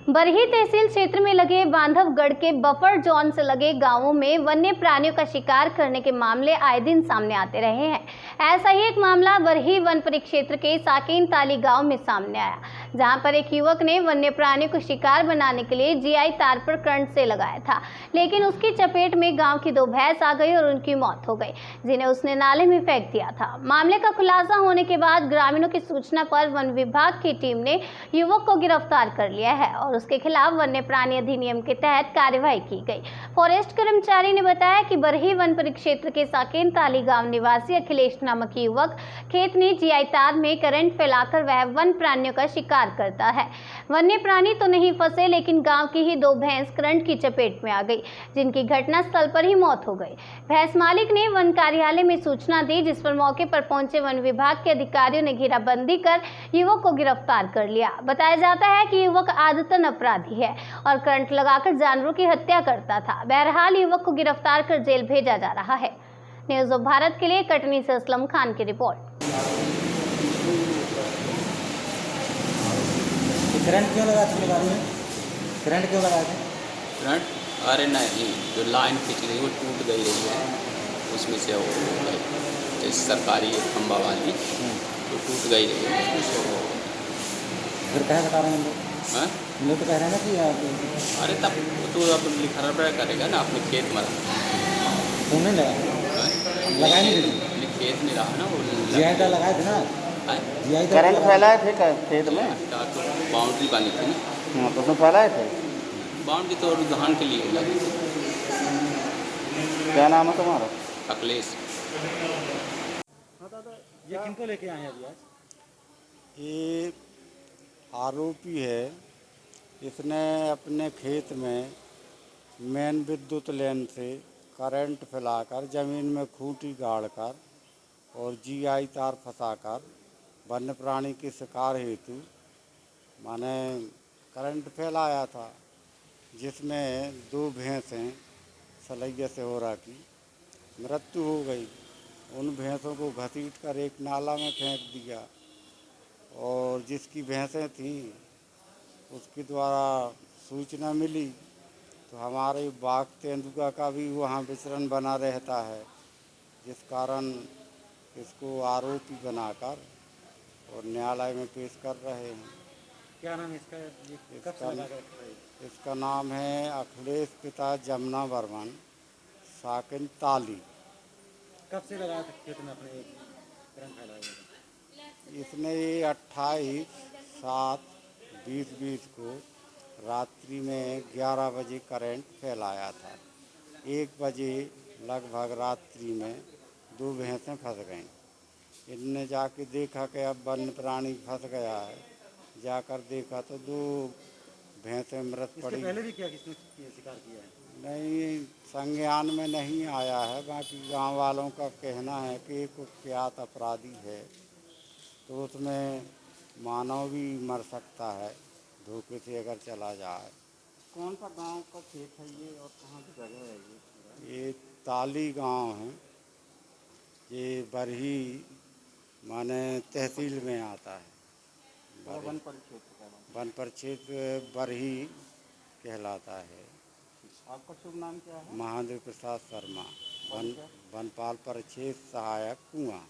बरही तहसील क्षेत्र में लगे बांधवगढ़ के बफर जोन से लगे गांवों में वन्य प्राणियों का शिकार करने के मामले आए दिन सामने आते रहे हैं। ऐसा ही एक मामला बरही वन परिक्षेत्र के साकेन ताली गांव में सामने आया, जहां पर एक युवक ने वन्य प्राणियों को शिकार बनाने के लिए जीआई तार पर करंट से लगाया था, लेकिन उसकी चपेट में गाँव की 2 भैंस आ गई और उनकी मौत हो गई, जिन्हें उसने नाले में फेंक दिया था। मामले का खुलासा होने के बाद ग्रामीणों की सूचना पर वन विभाग की टीम ने युवक को गिरफ्तार कर लिया है और उसके खिलाफ वन्य प्राणी अधिनियम के तहत कार्रवाई की गई। फॉरेस्ट कर्मचारी ने बताया कि बरही वन परिक्षेत्र के साकेन ताली गांव निवासी अखिलेश नामक युवक खेत में जीआई तार में करंट फैलाकर वह वन प्राणियों का शिकार करता है। वन्य प्राणी तो नहीं फंसे, लेकिन गांव की ही 2 भैंस करंट की चपेट में आ गई, जिनकी घटनास्थल पर ही मौत हो गई। भैंस मालिक ने वन कार्यालय में सूचना दी, जिस पर मौके पर पहुंचे वन विभाग के अधिकारियों ने घेराबंदी कर युवक को गिरफ्तार कर लिया। बताया जाता है कि युवक आदतन अपराधी है और करंट लगाकर जानवरों की हत्या करता था। बहरहाल युवक को गिरफ्तार कर जेल भेजा जा रहा है। न्यूज़ ऑफ भारत के लिए कटनी से असलम खान की रिपोर्ट। करंट क्यों लगा थे गाड़ी में? करंट क्यों लगाए थे? करंट? अरे नहीं, जो लाइन खींच रही वो टूट गई रही है, उसमें से वो जैसे सरकारी खंबा वाली तो टूट गई रही है, उसमें से वो। फिर कह बता रहे हैं हम लोग? हाँ? हम लोग तो कह रहे हैं ना कि अरे तब वो तो अब लिखा करेगा ना अपने खेत में। तुम नहीं लगा? लगाए नहीं थे? अपने खेत में रहा ना वो जीआई तार लगाए थे ना? जीआई तार करंट फैलाए थे खेत में? तो बाउंड्री बनी थी ना। हाँ, तो उसमें फैलाए थे। बाउंड्री तो धान के लिए लगी थी। क्या नाम है तुम्हारा? अखिलेश। ये किनको लेके आए हैं अभी आज? ये आरोपी है, इसने अपने खेत में मेन विद्युत लाइन से करंट फैलाकर ज़मीन में खूंटी गाड़कर और जीआई तार फंसाकर वन्य प्राणी के शिकार हेतु माने करंट फैलाया था, जिसमें 2 भैंसें सलैया से हो रहा की मृत्यु हो गई। उन भैंसों को घसीट कर एक नाला में फेंक दिया और जिसकी भैंसें थीं उसके द्वारा सूचना मिली तो हमारे बाघ तेंदुआ का भी वहाँ विचरण बना रहता है, जिस कारण इसको आरोपी बनाकर और न्यायालय में पेश कर रहे हैं। क्या नाम है इसका? ये कब से लगा रखा है? इसका नाम है अखिलेश पिता जमुना बर्मन, साकिन ताली। कब से लगाया था खेत में अपने करंट फैलाया हुआ? इसने 28/7/2020 को रात्रि में 11 बजे करंट फैलाया था। 1 बजे लगभग रात्रि में 2 भैंसें फंस गईं। इनने जाके देखा कि अब वन्य प्राणी फंस गया है, जाकर देखा तो 2 भैंसें मृत पड़ी। पहले भी क्या किसने शिकार किया है? नहीं, संज्ञान में नहीं आया है। बाकी गांव वालों का कहना है कि एक कुख्यात अपराधी है, तो उसमें मानव भी मर सकता है धोखे से अगर चला जाए। कौन सा गांव का खेत है ये और कहाँ की जगह है ये ताली गांव है, ये बरही माने तहसील में आता है। वन परिक्षेत्र का वन परिक्षेत्र बरही कहलाता है। आपका शुभ नाम क्या है? महादेव प्रसाद शर्मा, वनपाल परिक्षेत्र सहायक कुआं।